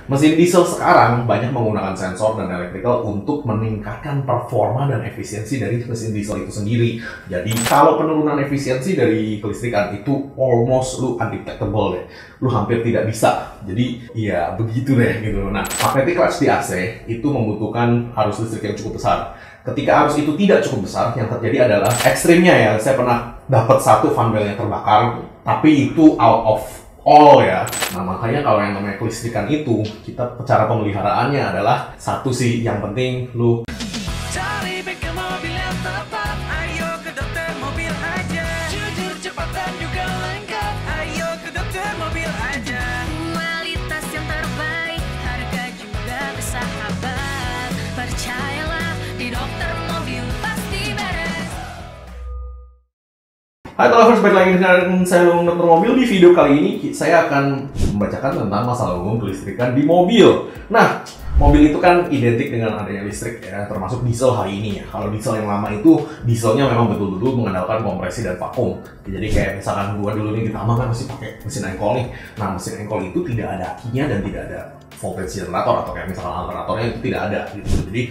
Mesin diesel sekarang banyak menggunakan sensor dan electrical untuk meningkatkan performa dan efisiensi dari mesin diesel itu sendiri. Jadi kalau penurunan efisiensi dari kelistrikan itu almost lu undetectable deh. Lu hampir tidak bisa. Jadi ya begitu deh gitu. Nah, magnetic clutch di AC itu membutuhkan arus listrik yang cukup besar. Ketika arus itu tidak cukup besar, yang terjadi adalah ekstrimnya ya. Saya pernah dapat satu fan belt yang terbakar, tapi itu out of all ya. Nah makanya kalau yang namanya kelistrikan itu, kita cara pemeliharaannya adalah satu sih, yang penting lu cari bengkel mobil yang tepat. Ayo ke dokter mobil aja. Jujur, cepat dan juga lengkap. Ayo ke dokter mobil aja. Kualitas yang terbaik, harga juga bersahabat. Percayalah, di dokter mobil pasti beres. Hai lovers, balik lagi dengan saya Dokter Mobil. Di video kali ini saya akan membacakan tentang masalah umum kelistrikan di mobil. Nah, mobil itu kan identik dengan adanya listrik ya, termasuk diesel hari ini ya. Kalau diesel yang lama itu, dieselnya memang betul-betul mengandalkan kompresi dan vakum. Jadi kayak misalkan gua dulu nih di Tama kan masih pakai mesin engkol nih. Nah, mesin engkol itu tidak ada akinya dan tidak ada voltage generator atau kayak misalkan alternatornya itu tidak ada gitu. Jadi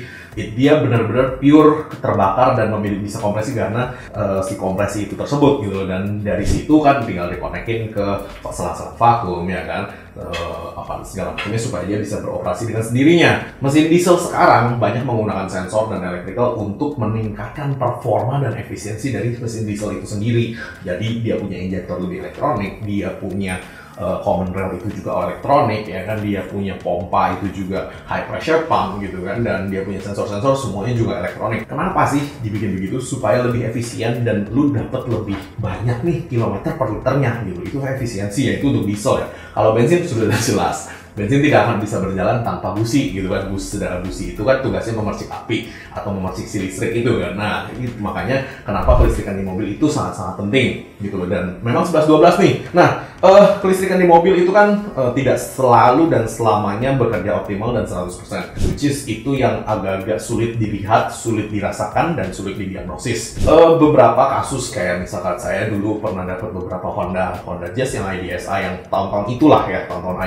dia benar-benar pure terbakar dan bisa kompresi karena si kompresi itu tersebut gitu. Dan dari situ kan tinggal dikonekin ke selang-selang vakum ya kan, segala macamnya supaya dia bisa beroperasi dengan sendirinya. Mesin diesel sekarang banyak menggunakan sensor dan electrical untuk meningkatkan performa dan efisiensi dari mesin diesel itu sendiri. Jadi dia punya injektor lebih elektronik, dia punya common rail itu juga elektronik ya kan, dia punya pompa itu juga high pressure pump gitu kan, dan dia punya sensor-sensor semuanya juga elektronik. Kenapa sih dibikin begitu? Supaya lebih efisien dan lu dapat lebih banyak nih kilometer per liternya gitu. Itu efisiensi ya, itu untuk diesel ya. Kalau bensin sudah jelas, bensin tidak akan bisa berjalan tanpa busi gitu kan. Sedangkan busi itu kan tugasnya memercik api atau memercik si listrik itu kan. Nah, itu makanya kenapa kelistrikan di mobil itu sangat-sangat penting gitu loh. Dan memang 11-12 nih. Nah, kelistrikan di mobil itu kan tidak selalu dan selamanya bekerja optimal dan 100%. Which is itu yang agak-agak sulit dilihat, sulit dirasakan, dan sulit didiagnosis. Beberapa kasus kayak misalkan saya dulu pernah dapat beberapa Honda Jazz yang IDSI yang tahun-tahun itulah ya, tahun-tahun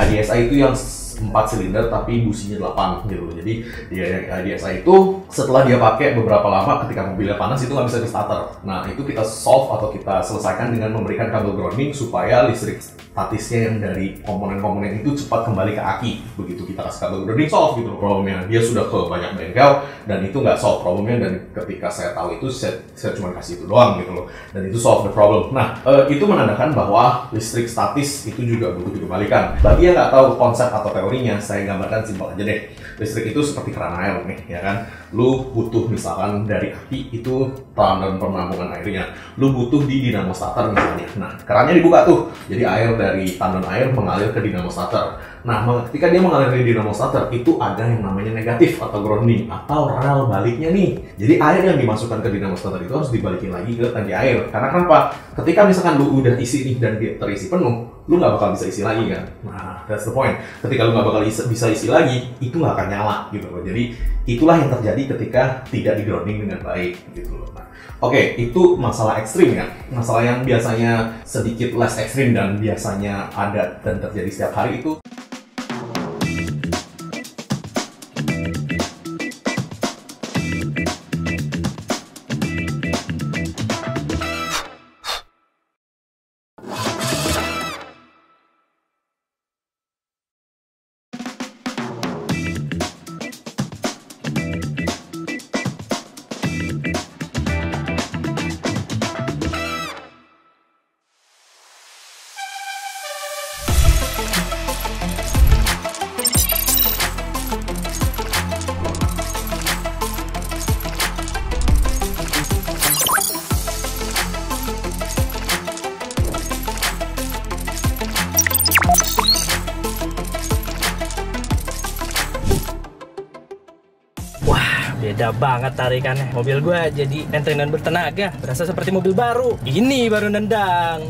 IDSI itu yang 4 silinder tapi businya 8 gitu. Jadi dia DSI itu setelah dia pakai beberapa lama, ketika mobilnya panas itu nggak bisa di starter. Nah itu kita solve atau kita selesaikan dengan memberikan kabel grounding supaya listrik statisnya yang dari komponen-komponen itu cepat kembali ke aki. Begitu kita kasih kabel grounding, solve gitu problemnya. Dia sudah ke banyak bengkel dan itu nggak solve problemnya, dan ketika saya tahu itu saya cuma kasih itu doang gitu loh, dan itu solve the problem. Nah itu menandakan bahwa listrik statis itu juga butuh dikembalikan. Bagi yang nggak tahu konsep atau teorinya, saya gambarkan simpel aja deh. Listrik itu seperti keran air nih, ya kan? Lu butuh misalkan dari aki itu tandon penampungan airnya. Lu butuh di dinamo starter misalnya. Nah, kerannya dibuka tuh. Jadi air dari tandon air mengalir ke dinamo starter. Nah, ketika dia mengalir di dinamo starter, itu ada yang namanya negatif atau grounding atau rel baliknya nih. Jadi air yang dimasukkan ke dinamo starter itu harus dibalikin lagi ke tangki air. Karena kenapa? Ketika misalkan lu udah isi nih dan dia terisi penuh, lu nggak bakal bisa isi lagi kan? Nah, that's the point. Ketika lu nggak bakal bisa isi lagi, itu nggak akan nyala gitu loh. Jadi itulah yang terjadi ketika tidak di-grounding dengan baik gitu loh. Nah, oke, itu masalah ekstrim ya. Masalah yang biasanya sedikit less ekstrim dan biasanya ada dan terjadi setiap hari itu. Beda banget tarikannya. Mobil gue jadi enteng dan bertenaga. Berasa seperti mobil baru. Ini baru nendang.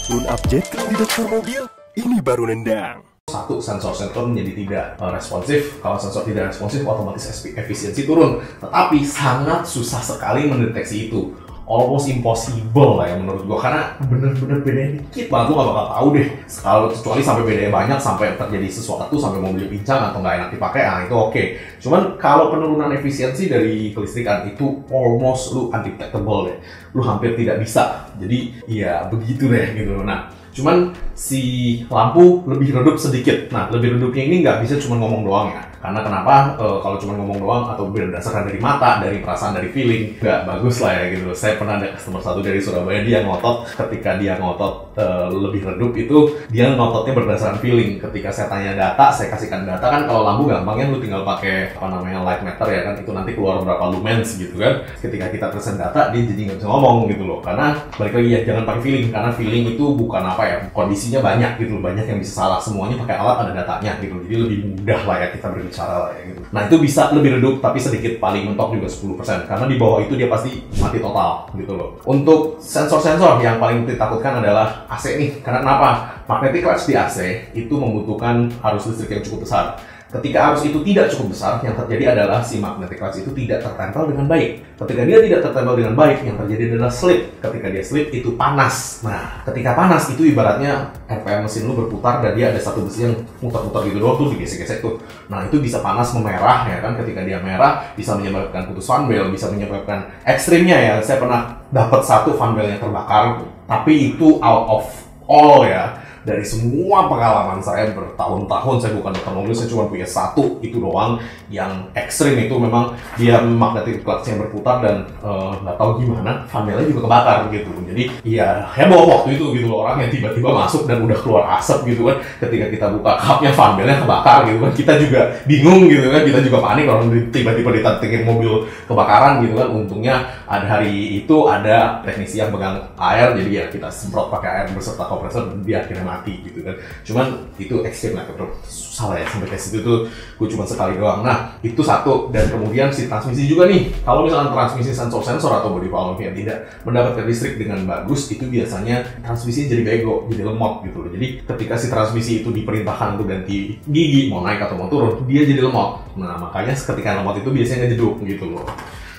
Tune up jet di dokter mobil. Ini baru nendang. Satu, sensor-sensor menjadi tidak responsif. Kalau sensor tidak responsif, otomatis efisiensi turun. Tetapi sangat susah sekali mendeteksi itu. almost impossible lah ya menurut gua, karena bener-bener bedanya dikit banget, lu gak bakal tahu deh kalau kecuali sampai bedanya banyak sampai terjadi sesuatu sampai mobil pincang atau nggak enak dipakai, itu oke. Cuman kalau penurunan efisiensi dari kelistrikan itu almost lu undetectable deh, lu hampir tidak bisa. Jadi ya begitu deh gitu. Nah, cuman si lampu lebih redup sedikit. Nah, lebih redupnya ini nggak bisa cuma ngomong doang ya. Karena kenapa? Kalau cuma ngomong doang atau berdasarkan dari mata, dari perasaan, dari feeling, nggak bagus lah ya gitu. Saya pernah ada customer satu dari Surabaya, dia ngotot. Ketika dia ngotot lebih redup itu, dia ngototnya berdasarkan feeling. Ketika saya tanya data, saya kasihkan data kan, kalau lampu gampangnya lu tinggal pakai apa namanya light meter ya kan, itu nanti keluar berapa lumens gitu kan. Ketika kita present data, dia jadi nggak bisa ngomong gitu loh. Karena balik lagi ya, jangan pakai feeling, karena feeling itu bukan apa ya, kondisinya banyak gitu, banyak yang bisa salah. Semuanya pakai alat, ada datanya gitu, jadi lebih mudah lah ya kita berbicara lah ya gitu. Nah, itu bisa lebih redup tapi sedikit, paling mentok juga 10%, karena di bawah itu dia pasti mati total gitu loh. Untuk sensor-sensor yang paling ditakutkan adalah AC nih. Karena kenapa? Magnetic clutch di AC itu membutuhkan arus listrik yang cukup besar. Ketika arus itu tidak cukup besar, yang terjadi adalah si magnetic clutch itu tidak tertempel dengan baik. Ketika dia tidak tertempel dengan baik, yang terjadi adalah slip. Ketika dia slip, itu panas. Nah, ketika panas itu ibaratnya RPM mesin lu berputar dan dia ada satu besi yang muter-muter gitu doang tuh, digesek-gesek tuh. Nah, itu bisa panas memerah ya kan. Ketika dia merah, bisa menyebabkan putus fan belt, bisa menyebabkan ekstrimnya ya. Saya pernah dapat satu fan belt yang terbakar, tapi itu out of all ya. Dari semua pengalaman saya bertahun-tahun, saya bukan dokter mobil, saya cuma punya satu itu doang yang ekstrim. Itu memang dia magnetic clutch-nya berputar dan nggak tahu gimana fan beltnya juga kebakar gitu. Jadi ya heboh waktu itu gitu loh, orang yang tiba-tiba masuk dan udah keluar asap gitu kan. Ketika kita buka cupnya, fan beltnya kebakar gitu kan, kita juga bingung gitu kan, kita juga panik orang tiba-tiba ditantengin mobil kebakaran gitu kan. Untungnya ada hari itu ada teknisi yang pegang air, jadi ya kita semprot pakai air beserta kompresor, dia akhirnya mati gitu kan. Cuman itu ekstrim lah bro, susah lah ya sampai ke situ tuh, gue cuma sekali doang. Nah, itu satu. Dan kemudian si transmisi juga nih, kalau misalnya transmisi sensor-sensor atau body valve yang tidak mendapatkan listrik dengan bagus, itu biasanya transmisi jadi bego, jadi lemot gitu loh. Jadi ketika si transmisi itu diperintahkan untuk ganti gigi, mau naik atau mau turun, dia jadi lemot. Nah, makanya ketika lemot itu biasanya ngejeduk gitu loh.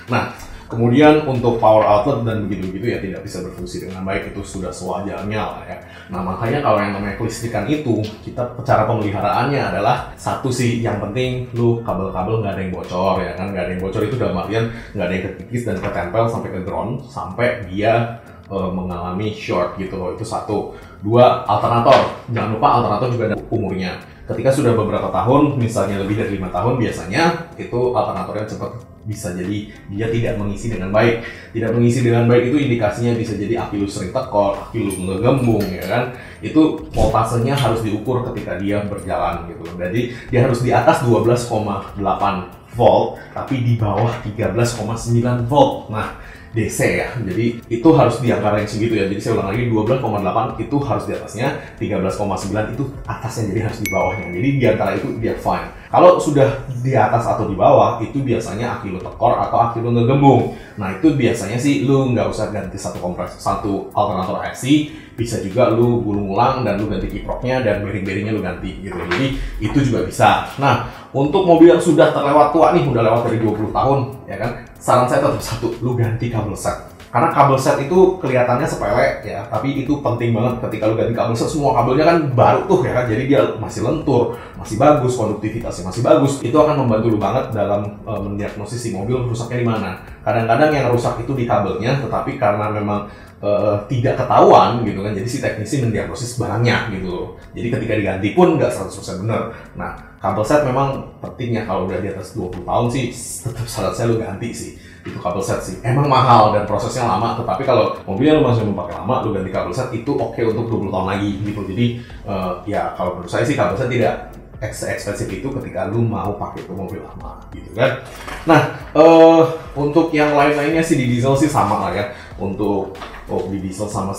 Nah, kemudian untuk power outlet dan begitu-begitu ya tidak bisa berfungsi dengan baik, itu sudah sewajarnya lah ya. Nah, makanya kalau yang namanya kelistrikan itu, kita cara pemeliharaannya adalah satu sih, yang penting lu kabel-kabel nggak ada yang bocor ya kan. Nggak ada yang bocor itu dalam artian nggak ada yang kekikis dan ketempel sampai ke ground, sampai dia mengalami short gitu loh. Itu satu. Dua, alternator. Jangan lupa alternator juga ada umurnya. Ketika sudah beberapa tahun, misalnya lebih dari 5 tahun, biasanya itu alternatornya cepat bisa jadi dia tidak mengisi dengan baik. Tidak mengisi dengan baik itu indikasinya bisa jadi aki lu sering tekor, aki lu ngegembung ya kan. Itu voltasenya harus diukur ketika dia berjalan gitu. Jadi dia harus di atas 12,8 volt tapi di bawah 13,9 volt. Nah, DC ya, jadi itu harus di angka range segitu ya. Jadi saya ulang lagi, 12,8 itu harus di atasnya, 13,9 itu atasnya, jadi harus di bawahnya. Jadi di antara itu dia fine. Kalau sudah di atas atau di bawah, itu biasanya aki lu tekor atau aki lu ngegembung. Nah, itu biasanya sih lu nggak usah ganti satu alternator IC, bisa juga lu gulung ulang dan lu ganti kiproknya dan bearing-bearingnya lu ganti gitu. Jadi itu juga bisa. Nah, untuk mobil yang sudah terlewat tua nih, udah lewat dari 20 tahun ya kan, saran saya tetap satu, lu ganti kabel set. Karena kabel set itu kelihatannya sepele ya, tapi itu penting banget. Ketika lu ganti kabel set, semua kabelnya kan baru tuh ya kan, jadi dia masih lentur, masih bagus, konduktivitasnya masih bagus. Itu akan membantu lu banget dalam mendiagnosis si mobil rusaknya di mana. Kadang-kadang yang rusak itu di kabelnya, tetapi karena memang tidak ketahuan gitu kan, jadi si teknisi mendiagnosis barangnya gitu loh. Jadi ketika diganti pun nggak 100% benar. Nah, kabel set memang pentingnya kalau udah di atas 20 tahun sih, tetap saran saya lu ganti sih. Itu kabel set sih. Emang mahal dan prosesnya lama, tetapi kalau mobilnya lu masih memakai lama, lu ganti kabel set itu oke untuk 20 tahun lagi gitu. Jadi ya kalau menurut saya sih kabel set tidak ekspensif itu ketika lu mau pakai itu mobil lama gitu kan. Nah, untuk yang lain-lainnya sih di diesel sih sama lah ya. Untuk di diesel sama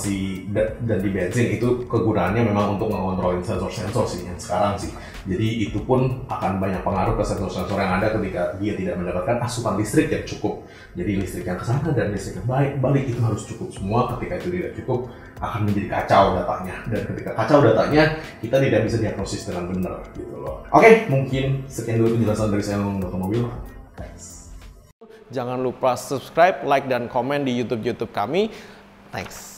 dan di bensin itu kegunaannya memang untuk mengontrolin sensor-sensor sih yang sekarang sih. Jadi itu pun akan banyak pengaruh ke sensor-sensor yang ada ketika dia tidak mendapatkan asupan listrik yang cukup. Jadi listrik yang kesana dan listrik yang balik itu harus cukup semua. Ketika itu tidak cukup, akan menjadi kacau datanya. Dan ketika kacau datanya, kita tidak bisa diagnosis dengan benar gitu loh. Oke, mungkin sekian dulu penjelasan dari saya untuk mobil. Thanks. Jangan lupa subscribe, like, dan komen di YouTube kami. Thanks.